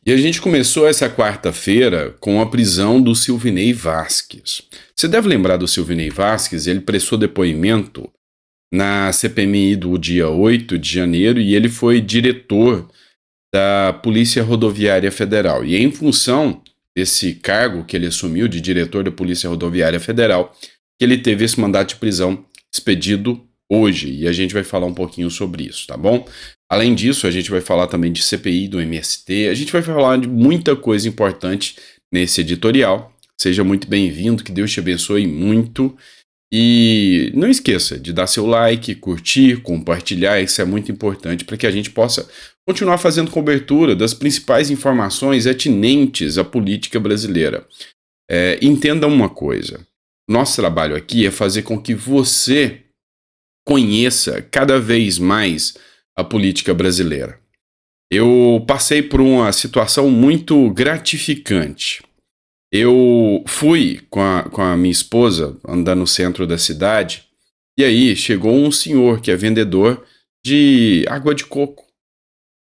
E a gente começou essa quarta-feira com a prisão do Silvinei Vasquez. Você deve lembrar do Silvinei Vasquez, ele prestou depoimento na CPMI do dia 8 de janeiro e ele foi diretor da Polícia Rodoviária Federal. E em função desse cargo que ele assumiu de diretor da Polícia Rodoviária Federal, que ele teve esse mandato de prisão expedido hoje. E a gente vai falar um pouquinho sobre isso, tá bom? Além disso, a gente vai falar também de CPI do MST, a gente vai falar de muita coisa importante nesse editorial. Seja muito bem-vindo, que Deus te abençoe muito. E não esqueça de dar seu like, curtir, compartilhar, isso é muito importante para que a gente possa continuar fazendo cobertura das principais informações atinentes à política brasileira. Entenda uma coisa, nosso trabalho aqui é fazer com que você conheça cada vez mais a política brasileira. Eu passei por uma situação muito gratificante. Eu fui com a minha esposa andar no centro da cidade e aí chegou um senhor que é vendedor de água de coco.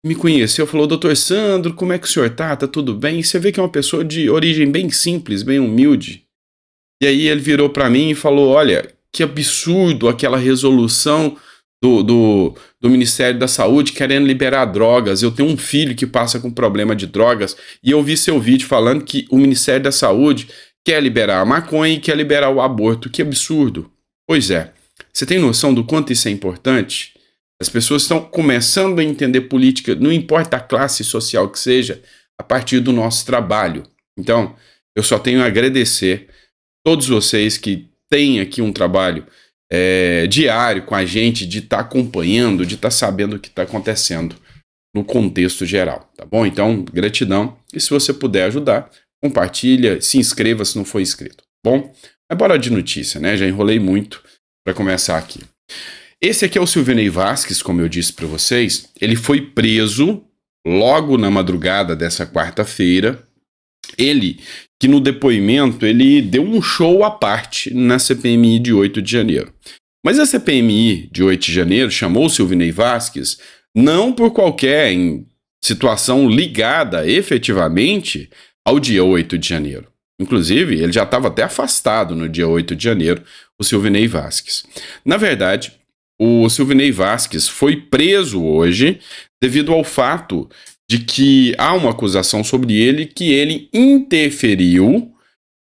Me conheceu, falou: Doutor Sandro, como é que o senhor tá? Tá tudo bem? E você vê que é uma pessoa de origem bem simples, bem humilde. E aí ele virou para mim e falou: olha, que absurdo aquela resolução do Ministério da Saúde querendo liberar drogas. Eu tenho um filho que passa com problema de drogas e eu vi seu vídeo falando que o Ministério da Saúde quer liberar a maconha e quer liberar o aborto. Que absurdo. Pois é, você tem noção do quanto isso é importante? As pessoas estão começando a entender política, não importa a classe social que seja, a partir do nosso trabalho. Então, eu só tenho a agradecer todos vocês que têm aqui um trabalho diário com a gente, de estar acompanhando, de estar sabendo o que está acontecendo no contexto geral, tá bom? Então, gratidão. E se você puder ajudar, compartilha, se inscreva se não for inscrito, tá bom? Mas bora de notícia, né? Já enrolei muito para começar aqui. Esse aqui é o Silvinei Vasquez, como eu disse para vocês. Ele foi preso logo na madrugada dessa quarta-feira. Ele, que no depoimento, ele deu um show à parte na CPMI de 8 de janeiro. Mas a CPMI de 8 de janeiro chamou o Silvinei Vasquez não por qualquer situação ligada efetivamente ao dia 8 de janeiro. Inclusive, ele já estava até afastado no dia 8 de janeiro, o Silvinei Vasquez. Na verdade, o Silvinei Vasquez foi preso hoje devido ao fato de que há uma acusação sobre ele que ele interferiu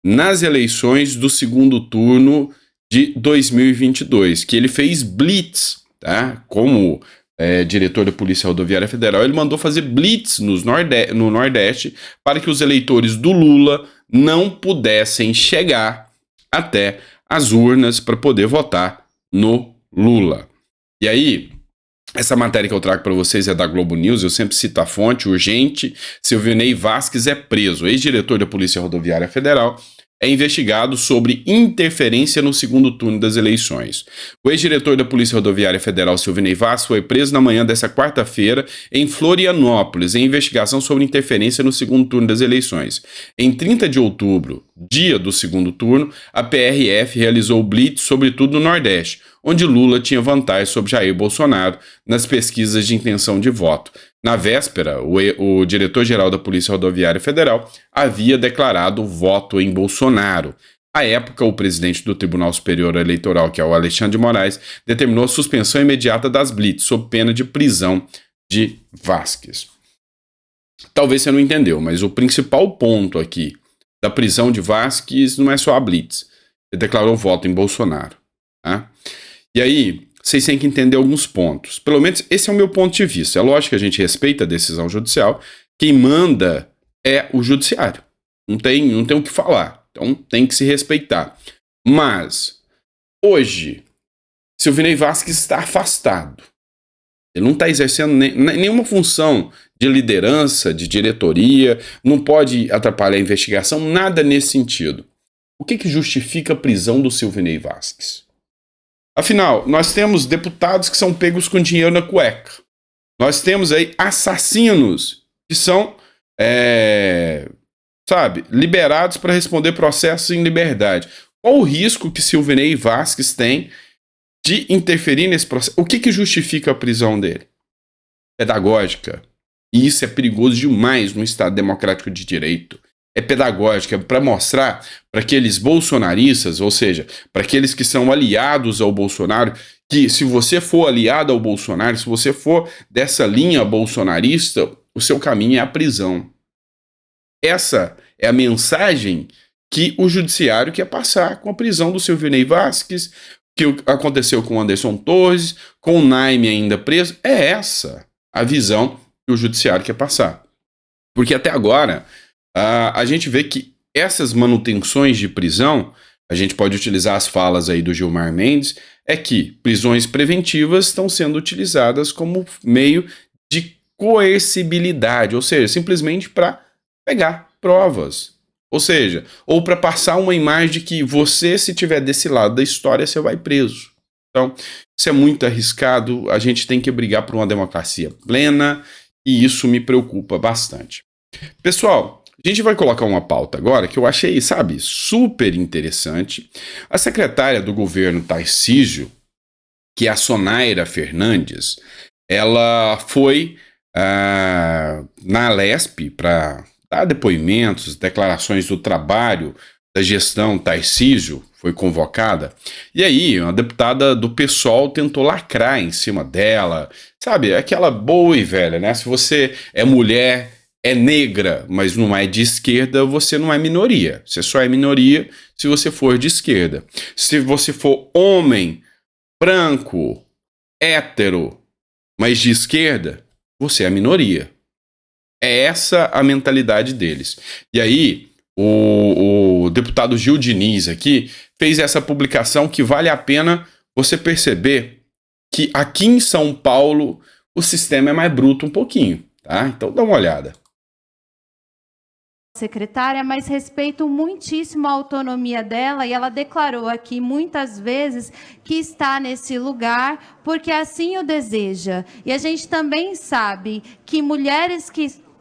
nas eleições do segundo turno de 2022, que ele fez blitz, tá? Como diretor da Polícia Rodoviária Federal, ele mandou fazer blitz no Nordeste para que os eleitores do Lula não pudessem chegar até as urnas para poder votar no Lula. E aí, essa matéria que eu trago para vocês é da Globo News, eu sempre cito a fonte, urgente. Silvinei Vasquez é preso. Ex-diretor da Polícia Rodoviária Federal é investigado sobre interferência no segundo turno das eleições. O ex-diretor da Polícia Rodoviária Federal, Silvinei Vasquez, foi preso na manhã dessa quarta-feira em Florianópolis, em investigação sobre interferência no segundo turno das eleições. Em 30 de outubro, dia do segundo turno, a PRF realizou o blitz, sobretudo no Nordeste, onde Lula tinha vantagem sobre Jair Bolsonaro nas pesquisas de intenção de voto. Na véspera, o diretor-geral da Polícia Rodoviária Federal havia declarado voto em Bolsonaro. À época, o presidente do Tribunal Superior Eleitoral, que é o Alexandre de Moraes, determinou a suspensão imediata das blitz, sob pena de prisão de Vasquez. Talvez você não entendeu, mas o principal ponto aqui da prisão de Vasquez não é só a blitz. Ele declarou voto em Bolsonaro. Tá? E aí, vocês têm que entender alguns pontos. Pelo menos esse é o meu ponto de vista. É lógico que a gente respeita a decisão judicial. Quem manda é o judiciário. Não tem o que falar. Então tem que se respeitar. Mas, hoje, Silvinei Vasquez está afastado. Ele não está exercendo nenhuma função de liderança, de diretoria, não pode atrapalhar a investigação, nada nesse sentido. O que justifica a prisão do Silvinei Vasquez? Afinal, nós temos deputados que são pegos com dinheiro na cueca. Nós temos aí assassinos que são, liberados para responder processos em liberdade. Qual o risco que Silvinei Vasquez tem de interferir nesse processo? O que justifica a prisão dele? Pedagógica. E isso é perigoso demais no Estado democrático de direito. É pedagógica, é para mostrar para aqueles bolsonaristas, ou seja, para aqueles que são aliados ao Bolsonaro, que se você for aliado ao Bolsonaro, se você for dessa linha bolsonarista, o seu caminho é a prisão. Essa é a mensagem que o judiciário quer passar com a prisão do Silvinei Vasquez, que aconteceu com o Anderson Torres, com o Naime ainda preso. É essa a visão que o judiciário quer passar. Porque até agora a gente vê que essas manutenções de prisão, a gente pode utilizar as falas aí do Gilmar Mendes, é que prisões preventivas estão sendo utilizadas como meio de coercibilidade, ou seja, simplesmente para pegar provas. Ou seja, ou para passar uma imagem de que você, se tiver desse lado da história, você vai preso. Então, isso é muito arriscado, a gente tem que brigar por uma democracia plena, e isso me preocupa bastante. Pessoal, a gente vai colocar uma pauta agora que eu achei, sabe, super interessante. A secretária do governo Tarcísio, que é a Sonaira Fernandes, ela foi na Alesp para dar depoimentos, declarações do trabalho da gestão Tarcísio, foi convocada. E aí, uma deputada do PSOL tentou lacrar em cima dela, sabe, aquela boa e velha, né? Se você é mulher, é negra, mas não é de esquerda, você não é minoria. Você só é minoria se você for de esquerda. Se você for homem, branco, hétero, mas de esquerda, você é minoria. É essa a mentalidade deles. E aí, o deputado Gil Diniz aqui fez essa publicação que vale a pena você perceber que aqui em São Paulo o sistema é mais bruto um pouquinho, tá? Então dá uma olhada. Secretária, mas respeito muitíssimo a autonomia dela, e ela declarou aqui muitas vezes que está nesse lugar porque assim o deseja. E a gente também sabe que mulheres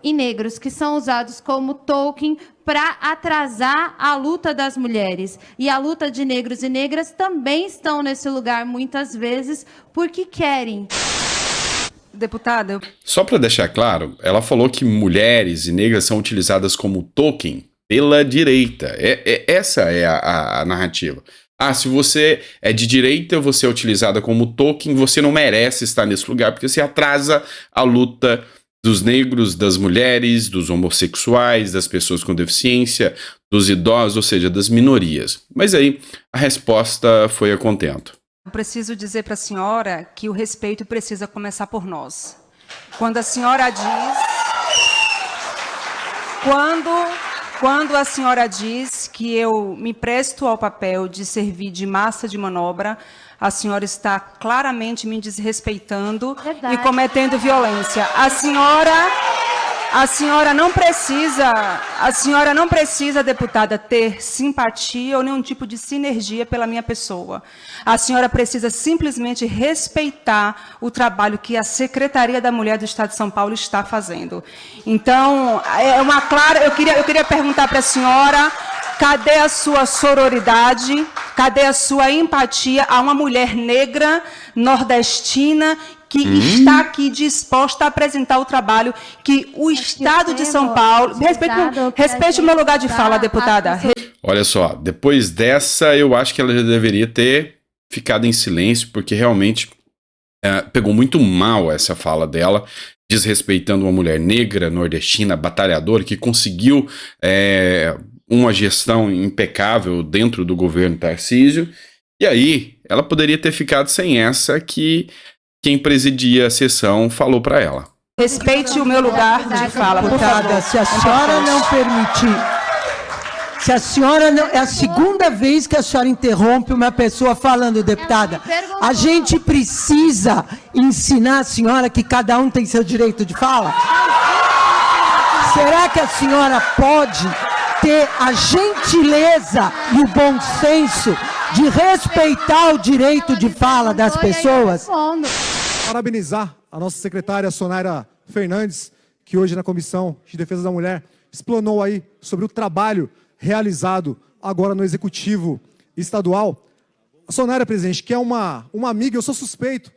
e negros que são usados como token para atrasar a luta das mulheres. E a luta de negros e negras também estão nesse lugar muitas vezes porque querem. Deputada. Só para deixar claro, ela falou que mulheres e negras são utilizadas como token pela direita. Essa é a narrativa. Ah, se você é de direita, você é utilizada como token, você não merece estar nesse lugar, porque você atrasa a luta dos negros, das mulheres, dos homossexuais, das pessoas com deficiência, dos idosos, ou seja, das minorias. Mas aí a resposta foi a contento. Eu preciso dizer para a senhora que o respeito precisa começar por nós. Quando a senhora diz... Quando a senhora diz que eu me presto ao papel de servir de massa de manobra, a senhora está claramente me desrespeitando. Verdade. E cometendo violência. A senhora não precisa, deputada, ter simpatia ou nenhum tipo de sinergia pela minha pessoa. A senhora precisa simplesmente respeitar o trabalho que a Secretaria da Mulher do Estado de São Paulo está fazendo. Então, é uma clara... Eu queria perguntar para a senhora, cadê a sua sororidade? Cadê a sua empatia a uma mulher negra, nordestina, que está aqui disposta a apresentar o trabalho que o Estado de São Paulo... Respeite o meu lugar de fala, deputada. Olha só, depois dessa, eu acho que ela já deveria ter ficado em silêncio, porque realmente pegou muito mal essa fala dela, desrespeitando uma mulher negra, nordestina, batalhadora, que conseguiu uma gestão impecável dentro do governo Tarcísio. E aí, ela poderia ter ficado sem essa que quem presidia a sessão falou para ela. Respeite o meu lugar de fala, deputada. Se a senhora não permitir, se a senhora não, é a segunda vez que a senhora interrompe uma pessoa falando, deputada. A gente precisa ensinar a senhora que cada um tem seu direito de fala? Será que a senhora pode ter a gentileza e o bom senso de respeitar o direito de fala das pessoas? Parabenizar a nossa secretária Sonaira Fernandes, que hoje na Comissão de Defesa da Mulher explanou aí sobre o trabalho realizado agora no Executivo Estadual. A Sonaira, presidente, que é uma amiga, eu sou suspeito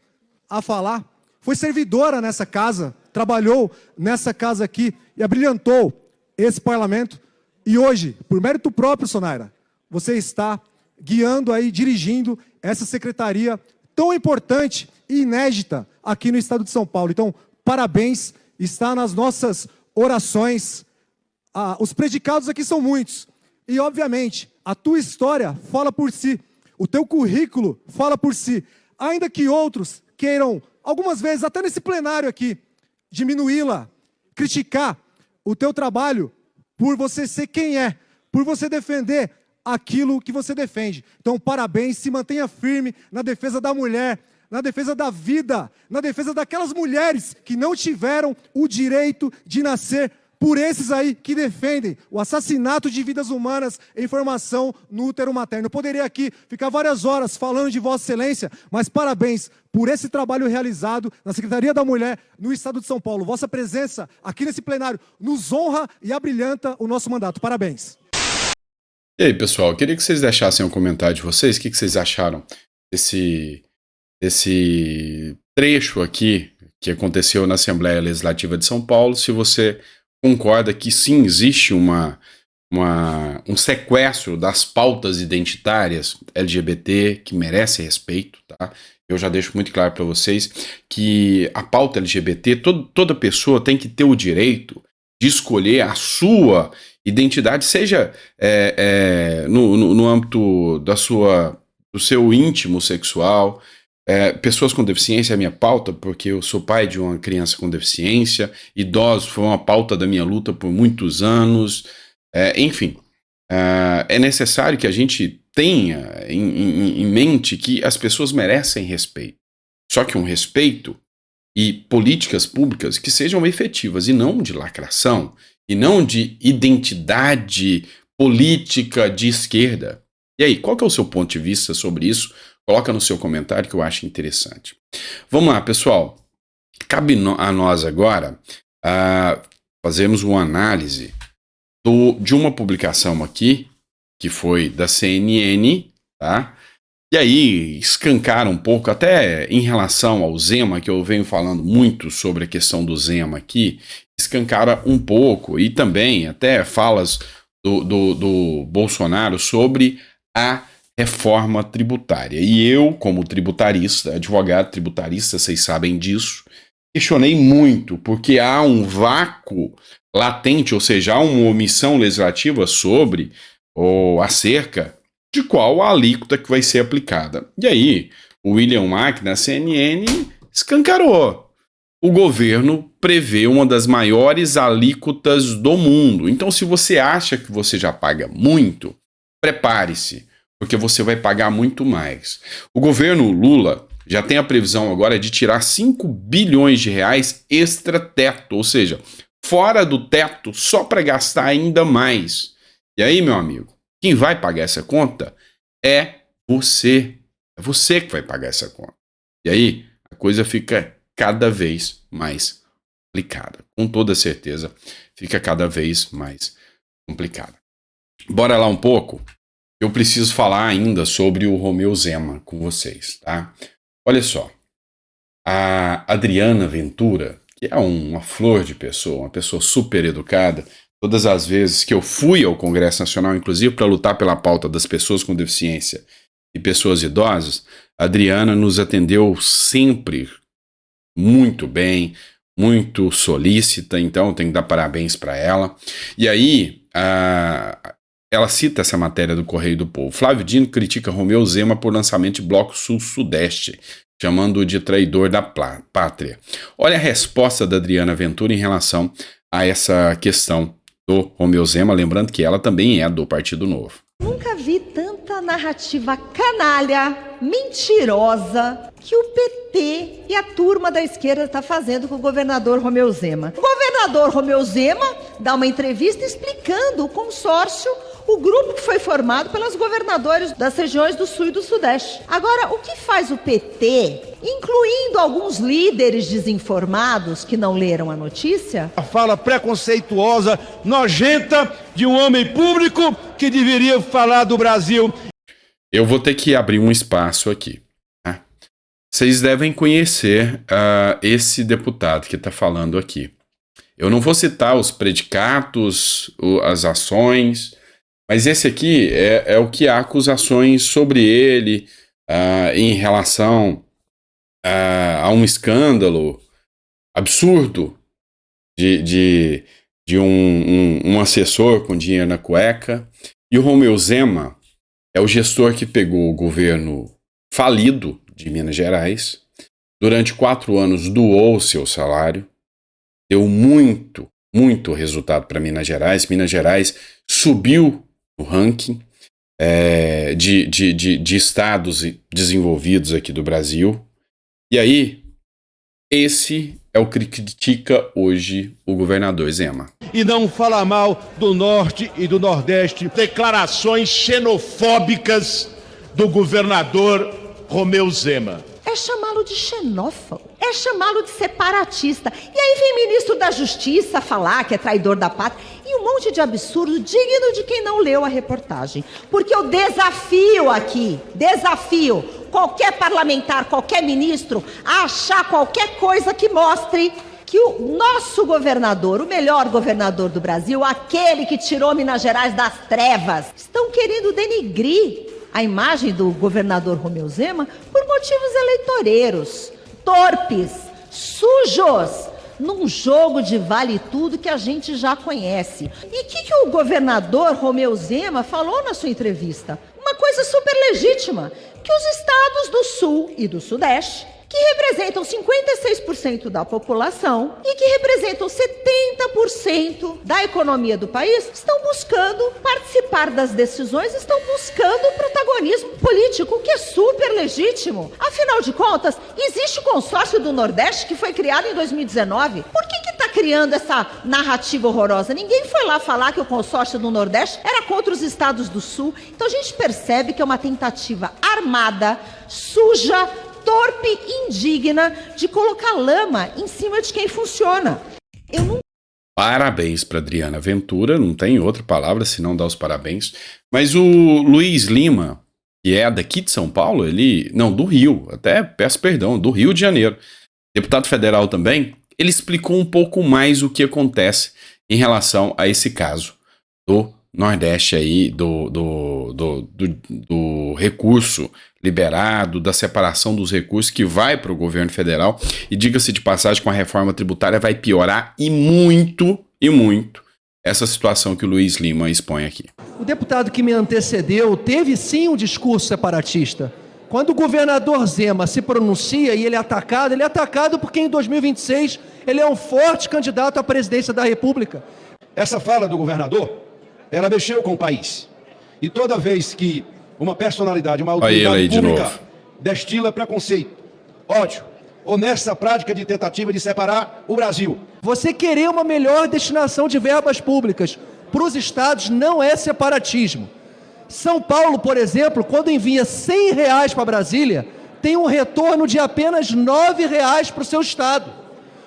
a falar, foi servidora nessa casa, trabalhou nessa casa aqui e abrilhantou esse parlamento. E hoje, por mérito próprio, Sonaira, você está guiando aí, dirigindo essa secretaria tão importante e inédita aqui no estado de São Paulo. Então, parabéns, está nas nossas orações. Os predicados aqui são muitos. E, obviamente, a tua história fala por si. O teu currículo fala por si. Ainda que outros queiram, algumas vezes, até nesse plenário aqui, diminuí-la, criticar o teu trabalho por você ser quem é, por você defender aquilo que você defende. Então, parabéns, se mantenha firme na defesa da mulher, na defesa da vida, na defesa daquelas mulheres que não tiveram o direito de nascer, por esses aí que defendem o assassinato de vidas humanas em formação no útero materno. Eu poderia aqui ficar várias horas falando de Vossa Excelência, mas parabéns por esse trabalho realizado na Secretaria da Mulher no estado de São Paulo. Vossa presença aqui nesse plenário nos honra e abrilhanta o nosso mandato. Parabéns. E aí, pessoal, eu queria que vocês deixassem um comentário de vocês. O que vocês acharam desse trecho aqui que aconteceu na Assembleia Legislativa de São Paulo? Se você concorda que sim, existe um sequestro das pautas identitárias LGBT que merece respeito, tá? Eu já deixo muito claro para vocês que a pauta LGBT, toda pessoa tem que ter o direito de escolher a sua identidade, seja no âmbito do seu íntimo sexual. Pessoas com deficiência é a minha pauta, porque eu sou pai de uma criança com deficiência. Idosos foi uma pauta da minha luta por muitos anos. Enfim, é necessário que a gente tenha em mente que as pessoas merecem respeito. Só que um respeito e políticas públicas que sejam efetivas e não de lacração, e não de identidade política de esquerda. E aí, qual que é o seu ponto de vista sobre isso? Coloca no seu comentário que eu acho interessante. Vamos lá, pessoal. Cabe a nós agora fazermos uma análise de uma publicação aqui, que foi da CNN, tá? E aí escancaram um pouco, até em relação ao Zema, que eu venho falando muito sobre a questão do Zema aqui, escancara um pouco, e também até falas do Bolsonaro sobre a reforma tributária. E eu, como tributarista, advogado tributarista, vocês sabem disso, questionei muito, porque há um vácuo latente, ou seja, há uma omissão legislativa sobre ou acerca de qual a alíquota que vai ser aplicada. E aí, o William Mack, na CNN, escancarou. O governo prevê uma das maiores alíquotas do mundo. Então, se você acha que você já paga muito, prepare-se, porque você vai pagar muito mais. O governo Lula já tem a previsão agora de tirar 5 bilhões de reais extra-teto, ou seja, fora do teto, só para gastar ainda mais. E aí, meu amigo, quem vai pagar essa conta é você. É você que vai pagar essa conta. E aí, a coisa fica cada vez mais complicada. Com toda certeza, fica cada vez mais complicada. Bora lá um pouco? Eu preciso falar ainda sobre o Romeu Zema com vocês, tá? Olha só. A Adriana Ventura, que é uma flor de pessoa, uma pessoa super educada, todas as vezes que eu fui ao Congresso Nacional, inclusive para lutar pela pauta das pessoas com deficiência e pessoas idosas, a Adriana nos atendeu sempre muito bem, muito solícita, então tenho que dar parabéns para ela. E aí, ela cita essa matéria do Correio do Povo. Flávio Dino critica Romeu Zema por lançamento de Bloco Sul-Sudeste, chamando-o de traidor da pátria. Olha a resposta da Adriana Ventura em relação a essa questão do Romeu Zema, lembrando que ela também é do Partido Novo. Nunca vi tanta narrativa canalha, mentirosa, que o PT e a turma da esquerda está fazendo com o governador Romeu Zema. O governador Romeu Zema dá uma entrevista explicando o consórcio, o grupo que foi formado pelos governadores das regiões do Sul e do Sudeste. Agora, o que faz o PT, incluindo alguns líderes desinformados que não leram a notícia? A fala preconceituosa, nojenta de um homem público que deveria falar do Brasil. Eu vou ter que abrir um espaço aqui. Tá? vocês devem conhecer esse deputado que está falando aqui. Eu não vou citar os predicados, as ações, mas esse aqui é o que há acusações sobre ele em relação a um escândalo absurdo de um assessor com dinheiro na cueca. E o Romeu Zema é o gestor que pegou o governo falido de Minas Gerais, durante 4 anos doou o seu salário, deu muito resultado para Minas Gerais. Minas Gerais subiu no ranking de estados desenvolvidos aqui do Brasil. E aí, esse é o que critica hoje o governador Zema. E não fala mal do Norte e do Nordeste. Declarações xenofóbicas do governador Romeu Zema. É chamá-lo de xenófobo, é chamá-lo de separatista. E aí vem o ministro da Justiça falar que é traidor da pátria e um monte de absurdo digno de quem não leu a reportagem. Porque eu desafio qualquer parlamentar, qualquer ministro a achar qualquer coisa que mostre que o nosso governador, o melhor governador do Brasil, aquele que tirou Minas Gerais das trevas, estão querendo denigrir a imagem do governador Romeu Zema por motivos eleitoreiros, torpes, sujos, num jogo de vale tudo que a gente já conhece. E o que o governador Romeu Zema falou na sua entrevista? Uma coisa super legítima, que os estados do Sul e do Sudeste, que representam 56% da população e que representam 70% da economia do país, estão buscando participar das decisões, estão buscando protagonismo político, o que é super legítimo. Afinal de contas, existe o consórcio do Nordeste que foi criado em 2019. Por que está criando essa narrativa horrorosa? Ninguém foi lá falar que o consórcio do Nordeste era contra os estados do Sul. Então a gente percebe que é uma tentativa armada, suja, torpe, indigna de colocar lama em cima de quem funciona. Parabéns para Adriana Ventura, não tem outra palavra senão dar os parabéns. Mas o Luiz Lima, que é daqui de São Paulo, do Rio, até peço perdão, do Rio de Janeiro, deputado federal também, ele explicou um pouco mais o que acontece em relação a esse caso do Nordeste aí, do recurso liberado, da separação dos recursos que vai para o governo federal. E diga-se de passagem, com a reforma tributária vai piorar e muito essa situação que o Luiz Lima expõe aqui. O deputado que me antecedeu teve sim um discurso separatista. Quando o governador Zema se pronuncia e ele é atacado porque em 2026 ele é um forte candidato à presidência da República. Essa fala do governador, ela mexeu com o país. E toda vez que uma personalidade, uma autoridade pública destila preconceito, ódio, ou nessa prática de tentativa de separar o Brasil. Você querer uma melhor destinação de verbas públicas para os estados não é separatismo. São Paulo, por exemplo, quando envia R$100 para Brasília, tem um retorno de apenas R$9 para o seu estado.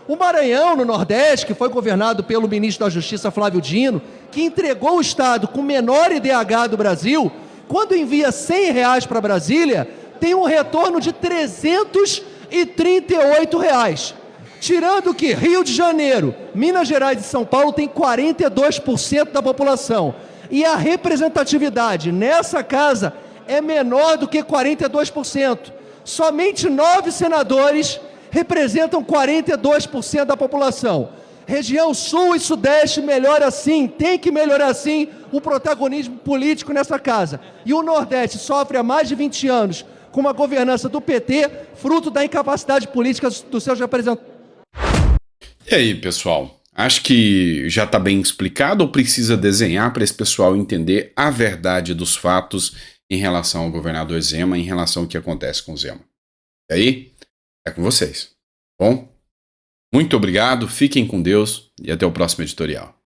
O Maranhão, no Nordeste, que foi governado pelo ministro da Justiça, Flávio Dino, que entregou o estado com o menor IDH do Brasil, quando envia R$100 para Brasília, tem um retorno de R$338. Tirando que Rio de Janeiro, Minas Gerais e São Paulo têm 42% da população. E a representatividade nessa casa é menor do que 42%. Somente 9 senadores representam 42% da população. Região Sul e Sudeste melhora sim, tem que melhorar sim o protagonismo político nessa casa. E o Nordeste sofre há mais de 20 anos com uma governança do PT, fruto da incapacidade política dos seus representantes. E aí, pessoal? Acho que já está bem explicado ou precisa desenhar para esse pessoal entender a verdade dos fatos em relação ao governador Zema, em relação ao que acontece com o Zema? E aí, é com vocês. Bom? Muito obrigado, fiquem com Deus e até o próximo editorial.